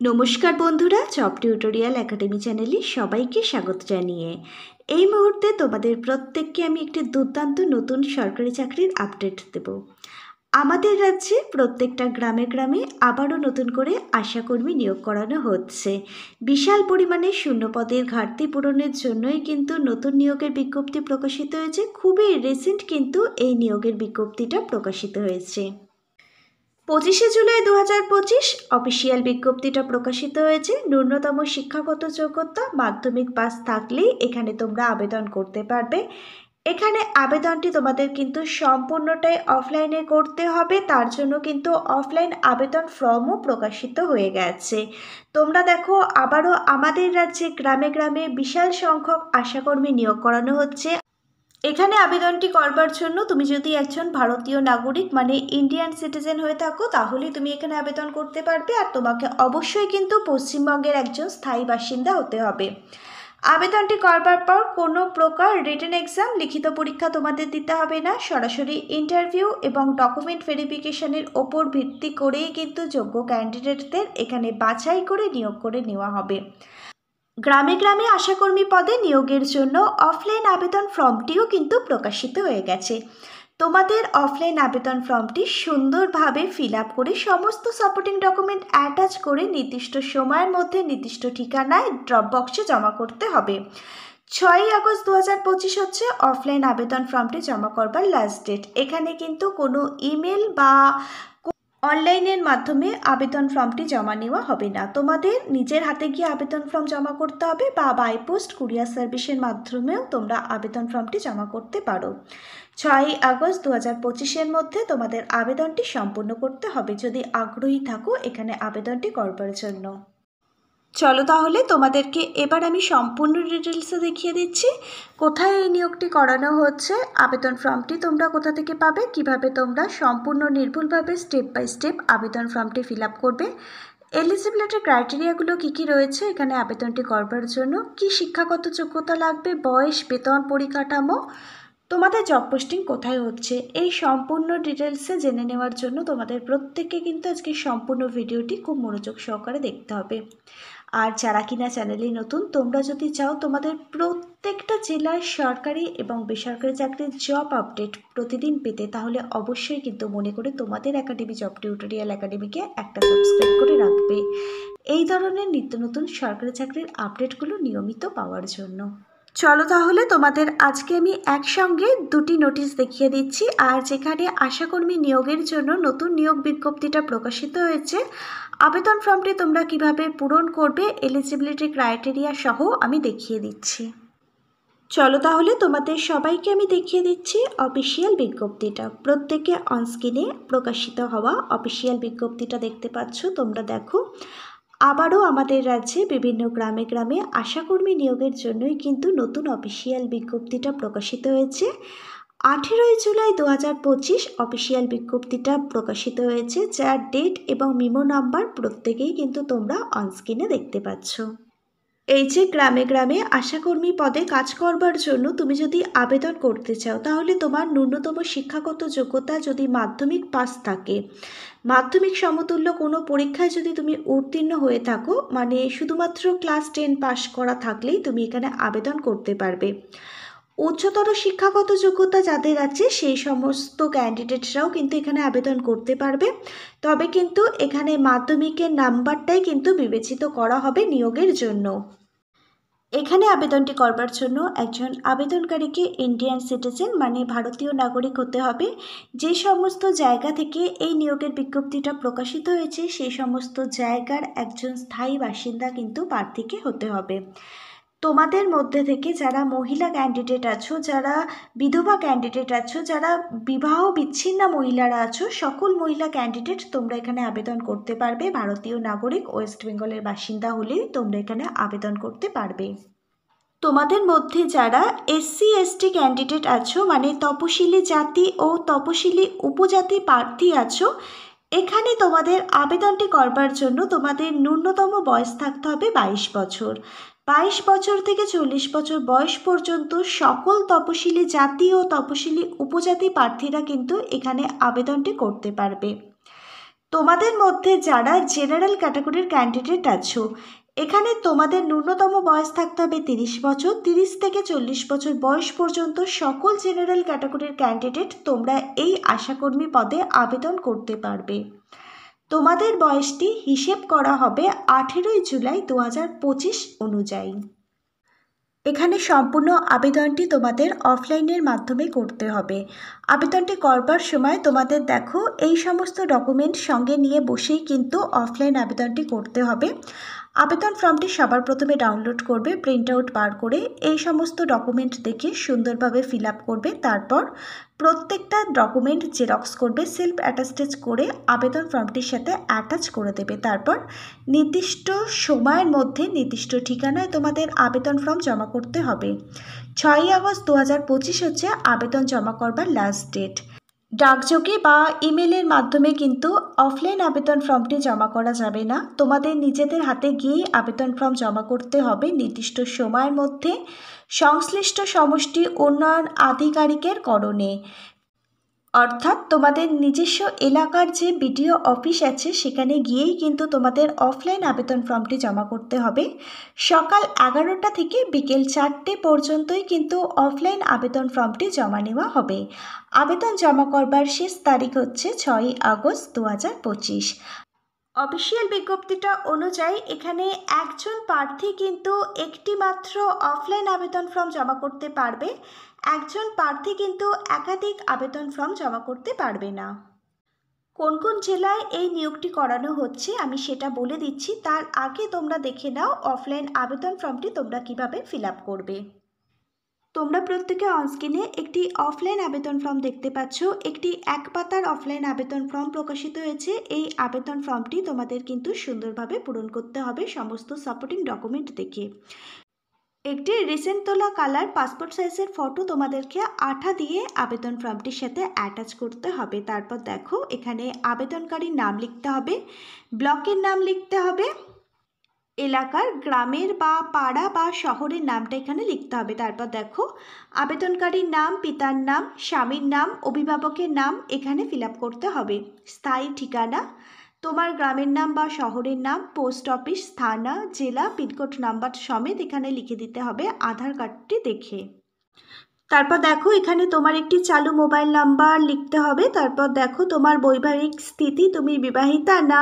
নমস্কার বন্ধুরা, job tutorial academy চ্যানেলে সবাইকে স্বাগত জানিয়ে এই মুহূর্তে তোমাদের প্রত্যেককে আমি একটি দুর্দান্ত নতুন সরকারি চাকরির আপডেট দেব। আমাদের রাজ্যে প্রত্যেকটা গ্রামে গ্রামে আবারও নতুন করে আশাকর্মী নিয়োগ করানো হচ্ছে। বিশাল পরিমাণে শূন্যপদের ঘাটতি পূরণের জন্যই কিন্তু নতুন নিয়োগের বিজ্ঞপ্তি প্রকাশিত হয়েছে। খুবই রিসেন্ট কিন্তু এই নিয়োগের বিজ্ঞপ্তিটা প্রকাশিত হয়েছে। 25শে জুলাই 2025 অফিসিয়াল বিজ্ঞপ্তিটা প্রকাশিত হয়েছে। ন্যূনতম শিক্ষাগত যোগ্যতা মাধ্যমিক পাস থাকলেই এখানে তোমরা আবেদন করতে পারবে। এখানে আবেদনটি তোমাদের কিন্তু সম্পূর্ণটাই অফলাইনে করতে হবে, তার জন্য কিন্তু অফলাইন আবেদন ফর্মও প্রকাশিত হয়ে গেছে। তোমরা দেখো, আবারও আমাদের রাজ্যে গ্রামে গ্রামে বিশাল সংখ্যক আশাকর্মী নিয়োগ করানো হচ্ছে। এখানে আবেদনটি করবার জন্য তুমি যদি একজন ভারতীয় নাগরিক মানে ইন্ডিয়ান সিটিজেন হয়ে থাকো তাহলে তুমি এখানে আবেদন করতে পারবে, আর তোমাকে অবশ্যই কিন্তু পশ্চিমবঙ্গের একজন স্থায়ী বাসিন্দা হতে হবে। আবেদনটি করবার পর কোনো প্রকার রিটেন এক্সাম লিখিত পরীক্ষা তোমাদের দিতে হবে না। সরাসরি ইন্টারভিউ এবং ডকুমেন্ট ভেরিফিকেশনের ওপর ভিত্তি করেই কিন্তু যোগ্য ক্যান্ডিডেটদের এখানে বাছাই করে নিয়োগ করে নেওয়া হবে। গ্রামে গ্রামে আশাকর্মী পদে নিয়োগের জন্য অফলাইন আবেদন ফর্মটিও কিন্তু প্রকাশিত হয়ে গেছে। তোমাদের অফলাইন আবেদন ফর্মটি সুন্দরভাবে ফিল আপ করে সমস্ত সাপোর্টিং ডকুমেন্ট অ্যাটাচ করে নির্দিষ্ট সময়ের মধ্যে নির্দিষ্ট ঠিকানায় ড্রপ বক্সে জমা করতে হবে। 6ই আগস্ট 2025 হচ্ছে অফলাইন আবেদন ফর্মটি জমা করবার লাস্ট ডেট। এখানে কিন্তু কোনো ইমেল বা অনলাইনের মাধ্যমে আবেদন ফর্মটি জমা নেওয়া হবে না। তোমাদের নিজের হাতে গিয়ে আবেদন ফর্ম জমা করতে হবে বা বাই পোস্ট কুরিয়ার সার্ভিসের মাধ্যমেও তোমরা আবেদন ফর্মটি জমা করতে পারো। 6ই আগস্ট 2025-এর মধ্যে তোমাদের আবেদনটি সম্পূর্ণ করতে হবে যদি আগ্রহী থাকো এখানে আবেদনটি করবার জন্য। চলো তাহলে তোমাদেরকে এবার আমি সম্পূর্ণ ডিটেলসে দেখিয়ে দিচ্ছি কোথায় এই নিয়োগটি করানো হচ্ছে, আবেদন ফর্মটি তোমরা কোথা থেকে পাবে, কিভাবে তোমরা সম্পূর্ণ নির্ভুলভাবে স্টেপ বাই স্টেপ আবেদন ফর্মটি ফিল আপ করবে, এলিজিবিলিটি ক্রাইটেরিয়াগুলো কী কী রয়েছে এখানে আবেদনটি করবার জন্য, কি শিক্ষাগত যোগ্যতা লাগবে, বয়স, বেতন, পরিকাঠামো, তোমাদের জব পোস্টিং কোথায় হচ্ছে, এই সম্পূর্ণ ডিটেলসে জেনে নেওয়ার জন্য তোমাদের প্রত্যেককে কিন্তু আজকে সম্পূর্ণ ভিডিওটি খুব মনোযোগ সহকারে দেখতে হবে। আর যারা কিনা চ্যানেলে নতুন, তোমরা যদি চাও তোমাদের প্রত্যেকটা জেলার সরকারি এবং বেসরকারি চাকরির জব আপডেট প্রতিদিন পেতে, তাহলে অবশ্যই কিন্তু মনে করে তোমাদের একাডেমি জব টিউটোরিয়াল একাডেমিকে একটা সাবস্ক্রাইব করে রাখবে এই ধরনের নিত্য নতুন সরকারি চাকরির আপডেটগুলো নিয়মিত পাওয়ার জন্য। চলো তাহলে তোমাদের আজকে আমি একসঙ্গে দুটি নোটিশ দেখিয়ে দিচ্ছি। আর যেখানে আশাকর্মী নিয়োগের জন্য নতুন নিয়োগ বিজ্ঞপ্তিটা প্রকাশিত হয়েছে, আবেদন ফর্মটি তোমরা কিভাবে পূরণ করবে, এলিজিবিলিটি ক্রাইটেরিয়া সহ আমি দেখিয়ে দিচ্ছি। চলো তাহলে তোমাদের সবাইকে আমি দেখিয়ে দিচ্ছি অফিসিয়াল বিজ্ঞপ্তিটা। প্রত্যেকে অনস্ক্রিনে প্রকাশিত হওয়া অফিসিয়াল বিজ্ঞপ্তিটা দেখতে পাচ্ছ তোমরা। দেখো, আবারও আমাদের রাজ্যে বিভিন্ন গ্রামে গ্রামে আশাকর্মী নিয়োগের জন্যই কিন্তু নতুন অফিসিয়াল বিজ্ঞপ্তিটা প্রকাশিত হয়েছে। 18ই জুলাই 2025 অফিসিয়াল বিজ্ঞপ্তিটা প্রকাশিত হয়েছে, যার ডেট এবং মিমো নাম্বার প্রত্যেকেই কিন্তু তোমরা অনস্ক্রিনে দেখতে পাচ্ছ। এই যে গ্রামে গ্রামে আশাকর্মী পদে কাজ করবার জন্য তুমি যদি আবেদন করতে চাও, তাহলে তোমার ন্যূনতম শিক্ষাগত যোগ্যতা যদি মাধ্যমিক পাস থাকে, মাধ্যমিক সমতুল্য কোনো পরীক্ষায় যদি তুমি উত্তীর্ণ হয়ে থাকো, মানে শুধুমাত্র ক্লাস 10 পাস করা থাকলেই তুমি এখানে আবেদন করতে পারবে। উচ্চতর শিক্ষাগত যোগ্যতা যাদের আছে সেই সমস্ত ক্যান্ডিডেটরাও কিন্তু এখানে আবেদন করতে পারবে। তবে কিন্তু এখানে মাধ্যমিকের নাম্বারটাই কিন্তু বিবেচিত করা হবে নিয়োগের জন্য। এখানে আবেদনটি করবার জন্য একজন আবেদনকারীকে ইন্ডিয়ান সিটিজেন মানে ভারতীয় নাগরিক হতে হবে। যে সমস্ত জায়গা থেকে এই নিয়োগের বিজ্ঞপ্তিটা প্রকাশিত হয়েছে সেই সমস্ত জায়গার একজন স্থায়ী বাসিন্দা কিন্তু প্রার্থীকে হতে হবে। তোমাদের মধ্যে থেকে যারা মহিলা ক্যান্ডিডেট আছো, যারা বিধবা ক্যান্ডিডেট আছো, যারা বিবাহ বিচ্ছিন্না মহিলারা আছো, সকল মহিলা ক্যান্ডিডেট তোমরা এখানে আবেদন করতে পারবে। ভারতীয় নাগরিক ওয়েস্ট বেঙ্গলের বাসিন্দা হলেই তোমরা এখানে আবেদন করতে পারবে। তোমাদের মধ্যে যারা SC ST ক্যান্ডিডেট আছো মানে তপশিলি জাতি ও তপশিলি উপজাতি প্রার্থী আছো, এখানে তোমাদের আবেদনটি করবার জন্য তোমাদের ন্যূনতম বয়স থাকতে হবে 22 বছর। 22 বছর থেকে 40 বছর বয়স পর্যন্ত সকল তপশিলি জাতি ও তপশিলি উপজাতি প্রার্থীরা কিন্তু এখানে আবেদনটি করতে পারবে। তোমাদের মধ্যে যারা জেনারেল ক্যাটাগরির ক্যান্ডিডেট আছো, এখানে তোমাদের ন্যূনতম বয়স থাকতে হবে 30 বছর। 30 থেকে 40 বছর বয়স পর্যন্ত সকল জেনারেল ক্যাটাগরির ক্যান্ডিডেট তোমরা এই আশাকর্মী পদে আবেদন করতে পারবে। তোমাদের বয়সটি হিসেব করা হবে 18 জুলাই 2025 অনুযায়ী। এখানে সম্পূর্ণ আবেদনটি তোমাদের অফলাইনের মাধ্যমে করতে হবে। আবেদনটি করবার সময় তোমাদের দেখো এই সমস্ত ডকুমেন্ট সঙ্গে নিয়ে বসেই কিন্তু অফলাইন আবেদনটি করতে হবে। আবেদন ফর্মটি সবার প্রথমে ডাউনলোড করবে, প্রিন্ট আউট বার করে এই সমস্ত ডকুমেন্ট দেখে সুন্দরভাবে ফিল আপ করবে। তারপর প্রত্যেকটা ডকুমেন্ট জেরক্স করবে, সেলফ অ্যাটাস্টেজ করে আবেদন ফর্মটির সাথে অ্যাটাচ করে দেবে। তারপর নির্দিষ্ট সময়ের মধ্যে নির্দিষ্ট ঠিকানায় তোমাদের আবেদন ফর্ম জমা করতে হবে। 6 আগস্ট 2025 হচ্ছে আবেদন জমা করবার লাস্ট ডেট। ডাকযোগে বা ইমেলের মাধ্যমে কিন্তু অফলাইন আবেদন ফর্মটি জমা করা যাবে না। তোমাদের নিজেদের হাতে গিয়ে আবেদন ফর্ম জমা করতে হবে নির্দিষ্ট সময়ের মধ্যে সংশ্লিষ্ট সমষ্টি উন্নয়ন আধিকারিকের করণে। অর্থাৎ তোমাদের নিজস্ব এলাকার যে বিডিও অফিস আছে সেখানে গিয়েই কিন্তু তোমাদের অফলাইন আবেদন ফর্মটি জমা করতে হবে। সকাল 11টা থেকে বিকেল 4টে পর্যন্তই কিন্তু অফলাইন আবেদন ফর্মটি জমা নেওয়া হবে। আবেদন জমা করবার শেষ তারিখ হচ্ছে 6 আগস্ট 2025। অফিসিয়াল বিজ্ঞপ্তিটা অনুযায়ী এখানে একজন প্রার্থী কিন্তু একটি মাত্র অফলাইন আবেদন ফর্ম জমা করতে পারবে। একজন প্রার্থী কিন্তু একাধিক আবেদন ফর্ম জমা করতে পারবে না। কোন কোন জেলায় এই নিয়োগটি করানো হচ্ছে আমি সেটা বলে দিচ্ছি, তার আগে তোমরা দেখে নাও অফলাইন আবেদন ফর্মটি তোমরা কিভাবে ফিল আপ করবে। তোমরা প্রত্যেকে অনস্ক্রিনে একটি অফলাইন আবেদন ফর্ম দেখতে পাচ্ছ। একটি এক পাতার অফলাইন আবেদন ফর্ম প্রকাশিত হয়েছে। এই আবেদন ফর্মটি তোমাদের কিন্তু সুন্দরভাবে পূরণ করতে হবে সমস্ত সাপোর্টিং ডকুমেন্ট দেখে। একটি রিসেন্ট তোলা কালার পাসপোর্ট সাইজের ফটো তোমাদেরকে আঠা দিয়ে আবেদন ফর্মটির সাথে অ্যাটাচ করতে হবে। তারপর দেখো এখানে আবেদনকারীর নাম লিখতে হবে, ব্লকের নাম লিখতে হবে, এলাকার গ্রামের বা পাড়া বা শহরের নামটা এখানে লিখতে হবে। তারপর দেখো আবেদনকারীর নাম, পিতার নাম, স্বামীর নাম, অভিভাবকের নাম এখানে ফিল আপ করতে হবে। স্থায়ী ঠিকানা, তোমার গ্রামের নাম বা শহরের নাম, পোস্ট অফিস, থানা, জেলা, পিনকোড নাম্বার সমেত এখানে লিখে দিতে হবে আধার কার্ডটি দেখে। তারপর দেখো এখানে তোমার একটি চালু মোবাইল নাম্বার লিখতে হবে। তারপর দেখো তোমার বৈবাহিক স্থিতি, তুমি বিবাহিতা না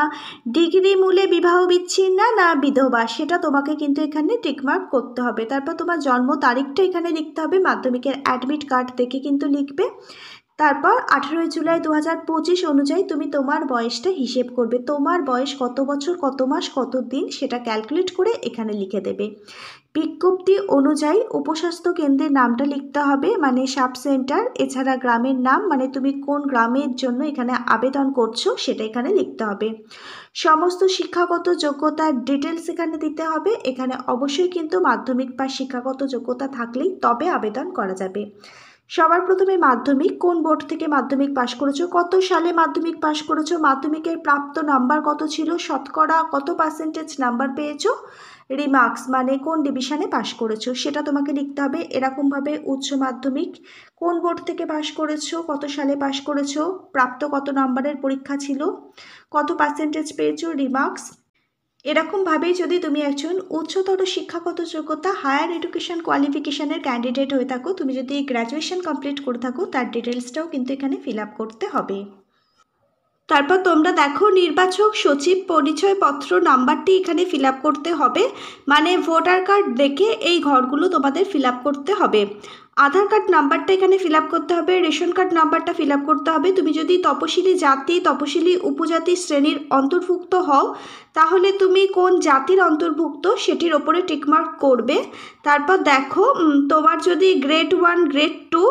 ডিগ্রি মূলে বিবাহ বিচ্ছিন্ন না বিধবা, সেটা তোমাকে কিন্তু এখানে টিকমার্ক করতে হবে। তারপর তোমার জন্ম তারিখটা এখানে লিখতে হবে, মাধ্যমিকের অ্যাডমিট কার্ড দেখে কিন্তু লিখবে। তারপর 18 জুলাই 2025 অনুযায়ী তুমি তোমার বয়সটা হিসেব করবে। তোমার বয়স কত বছর, কত মাস, কত দিন সেটা ক্যালকুলেট করে এখানে লিখে দেবে। বিজ্ঞপ্তি অনুযায়ী উপস্বাস্থ্য কেন্দ্রের নামটা লিখতে হবে, মানে সাব সেন্টার। এছাড়া গ্রামের নাম, মানে তুমি কোন গ্রামের জন্য এখানে আবেদন করছো সেটা এখানে লিখতে হবে। সমস্ত শিক্ষাগত যোগ্যতার ডিটেলস এখানে দিতে হবে। এখানে অবশ্যই কিন্তু মাধ্যমিক বা শিক্ষাগত যোগ্যতা থাকলেই তবে আবেদন করা যাবে। সবার প্রথমে মাধ্যমিক, কোন বোর্ড থেকে মাধ্যমিক পাশ করেছো, কত সালে মাধ্যমিক পাশ করেছো, মাধ্যমিকের প্রাপ্ত নাম্বার কত ছিল, শতকরা কত পার্সেন্টেজ নাম্বার পেয়েছো, রিমার্কস মানে কোন ডিভিশনে পাশ করেছো সেটা তোমাকে লিখতে হবে। এরকমভাবে উচ্চ মাধ্যমিক কোন বোর্ড থেকে পাশ করেছো, কত সালে পাশ করেছো, প্রাপ্ত কত নাম্বারের পরীক্ষা ছিল, কত পার্সেন্টেজ পেয়েছো, রিমার্কস। এরকমভাবেই যদি তুমি একজন উচ্চতর শিক্ষাগত যোগ্যতা হায়ার এডুকেশন কোয়ালিফিকেশনের ক্যান্ডিডেট হয়ে থাকো, তুমি যদি গ্র্যাজুয়েশন কমপ্লিট করে থাকো তার ডিটেলসটাও কিন্তু এখানে ফিল আপ করতে হবে। তারপর তোমরা দেখো নির্বাচক সচিব পরিচয়পত্র নাম্বারটি এখানে ফিল আপ করতে হবে, মানে ভোটার কার্ড দেখে এই ঘরগুলো তোমাদের ফিল আপ করতে হবে। আধার কার্ড নাম্বারটা এখানে ফিল আপ করতে হবে, রেশন কার্ড নাম্বারটা ফিল আপ করতে হবে। তুমি যদি তপশিলি জাতি, তপশিলি উপজাতি শ্রেণীর অন্তর্ভুক্ত হও তাহলে তুমি কোন জাতির অন্তর্ভুক্ত সেটির ওপরে টিকমার্ক করবে। তারপর দেখো তোমার যদি গ্রেড 1, গ্রেড 2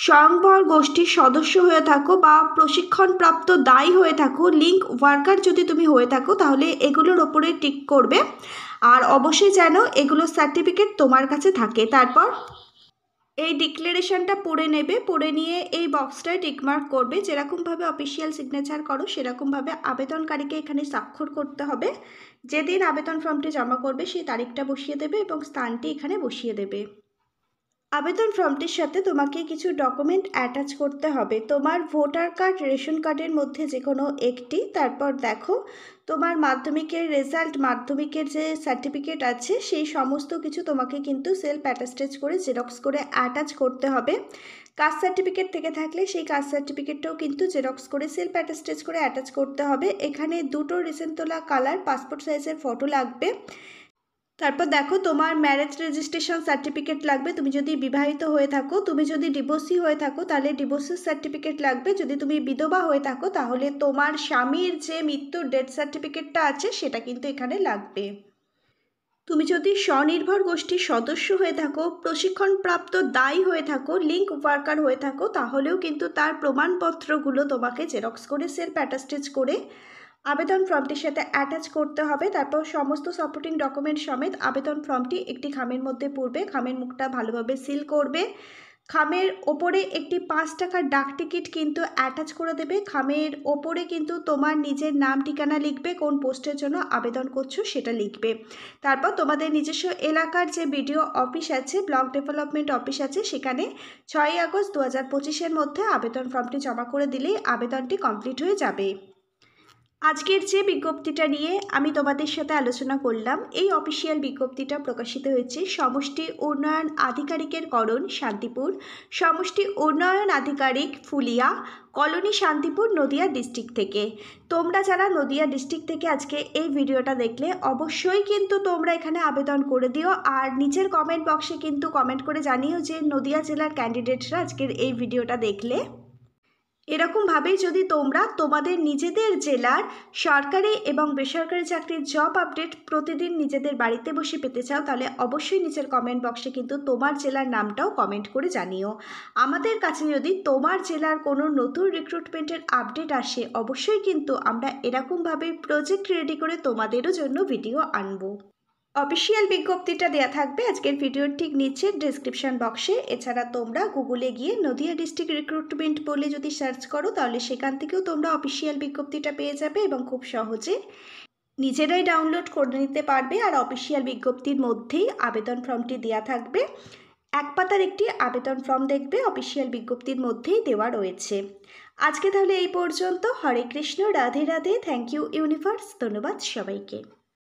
স্বয়ংবর গোষ্ঠীর সদস্য হয়ে থাকো বা প্রশিক্ষণপ্রাপ্ত দায়ী হয়ে থাকো, লিঙ্ক ওয়ার্কার যদি তুমি হয়ে থাকো তাহলে এগুলোর ওপরে টিক করবে। আর অবশ্যই যেন এগুলো সার্টিফিকেট তোমার কাছে থাকে। তারপর এই ডিক্লারেশনটা পড়ে নেবে, পড়ে নিয়ে এই বক্সটায় টিকমার্ক করবে। যেরকমভাবে অফিসিয়াল সিগনেচার করো সেরকমভাবে আবেদনকারীকে এখানে স্বাক্ষর করতে হবে। যেদিন আবেদন ফর্মটি জমা করবে সেই তারিখটা বসিয়ে দেবে এবং স্থানটি এখানে বসিয়ে দেবে। আবেদন ফর্মটির সাথে তোমাকে কিছু ডকুমেন্ট অ্যাটাচ করতে হবে। তোমার ভোটার কার্ড, রেশন কার্ডের মধ্যে যে কোনো একটি। তারপর দেখো তোমার মাধ্যমিকের রেজাল্ট, মাধ্যমিকের যে সার্টিফিকেট আছে সেই সমস্ত কিছু তোমাকে কিন্তু সেলফ অ্যাটাস্টেজ করে জেরক্স করে অ্যাটাচ করতে হবে। কাস্ট সার্টিফিকেট থেকে থাকলে সেই কাস্ট সার্টিফিকেটটাও কিন্তু জেরক্স করে সেলফ অ্যাটাস্টেজ করে অ্যাটাচ করতে হবে। এখানে দুটো রিসেন্ট তোলা কালার পাসপোর্ট সাইজের ফটো লাগবে। তারপর দেখো তোমার ম্যারেজ রেজিস্ট্রেশন সার্টিফিকেট লাগবে তুমি যদি বিবাহিত হয়ে থাকো। তুমি যদি ডিভোর্সি হয়ে থাকো তাহলে ডিভোর্সের সার্টিফিকেট লাগবে। যদি তুমি বিধবা হয়ে থাকো তাহলে তোমার স্বামীর যে মৃত্যুর ডেথ সার্টিফিকেটটা আছে সেটা কিন্তু এখানে লাগবে। তুমি যদি স্বনির্ভর গোষ্ঠীর সদস্য হয়ে থাকো, প্রশিক্ষণপ্রাপ্ত দায়ী হয়ে থাকো, লিঙ্ক ওয়ার্কার হয়ে থাকো, তাহলেও কিন্তু তার প্রমাণপত্রগুলো তোমাকে জেরক্স করে সেলফ অ্যাটাস্টেজ করে আবেদন ফর্মটির সাথে অ্যাটাচ করতে হবে। তারপর সমস্ত সাপোর্টিং ডকুমেন্ট সমেত আবেদন ফর্মটি একটি খামের মধ্যে পড়বে। খামের মুখটা ভালোভাবে সিল করবে। খামের ওপরে একটি 5 টাকার ডাক টিকিট কিন্তু অ্যাটাচ করে দেবে। খামের ওপরে কিন্তু তোমার নিজের নাম ঠিকানা লিখবে, কোন পোস্টের জন্য আবেদন করছো সেটা লিখবে। তারপর তোমাদের নিজস্ব এলাকার যে বিডিও অফিস আছে, ব্লক ডেভেলপমেন্ট অফিস আছে, সেখানে 6ই আগস্ট 2025-এর মধ্যে আবেদন ফর্মটি জমা করে দিলেই আবেদনটি কমপ্লিট হয়ে যাবে। আজকের যে বিজ্ঞপ্তিটা নিয়ে আমি তোমাদের সাথে আলোচনা করলাম, এই অফিসিয়াল বিজ্ঞপ্তিটা প্রকাশিত হয়েছে সমষ্টি উন্নয়ন আধিকারিকের করণ শান্তিপুর, সমষ্টি উন্নয়ন আধিকারিক ফুলিয়া, কলোনি শান্তিপুর, নদিয়া ডিস্ট্রিক্ট থেকে। তোমরা যারা নদিয়া ডিস্ট্রিক্ট থেকে আজকে এই ভিডিওটা দেখলে অবশ্যই কিন্তু তোমরা এখানে আবেদন করে দিও। আর নিচের কমেন্ট বক্সে কিন্তু কমেন্ট করে জানিও যে নদিয়া জেলার ক্যান্ডিডেটরা আজকের এই ভিডিওটা দেখলে। এরকমভাবেই যদি তোমরা তোমাদের নিজেদের জেলার সরকারি এবং বেসরকারি চাকরির জব আপডেট প্রতিদিন নিজেদের বাড়িতে বসে পেতে চাও, তাহলে অবশ্যই নিচের কমেন্ট বক্সে কিন্তু তোমার জেলার নামটাও কমেন্ট করে জানিও। আমাদের কাছে যদি তোমার জেলার কোনো নতুন রিক্রুটমেন্টের আপডেট আসে, অবশ্যই কিন্তু আমরা এরকমভাবে প্রজেক্ট রেডি করে তোমাদেরও জন্য ভিডিও আনবো। অফিসিয়াল বিজ্ঞপ্তিটা দেওয়া থাকবে আজকের ভিডিওর ঠিক নিচে ডেসক্রিপশন বক্সে। এছাড়া তোমরা গুগলে গিয়ে নদিয়া ডিস্ট্রিক্ট রিক্রুটমেন্ট বলে যদি সার্চ করো তাহলে সেখান থেকেও তোমরা অফিসিয়াল বিজ্ঞপ্তিটা পেয়ে যাবে এবং খুব সহজে নিজেরাই ডাউনলোড করে নিতে পারবে। আর অফিসিয়াল বিজ্ঞপ্তির মধ্যেই আবেদন ফর্মটি দেওয়া থাকবে। এক পাতার একটি আবেদন ফর্ম দেখবে অফিসিয়াল বিজ্ঞপ্তির মধ্যেই দেওয়া রয়েছে। আজকে তাহলে এই পর্যন্ত। Hare Krishna, Radhe Radhe, thank you universe, ধন্যবাদ সবাইকে।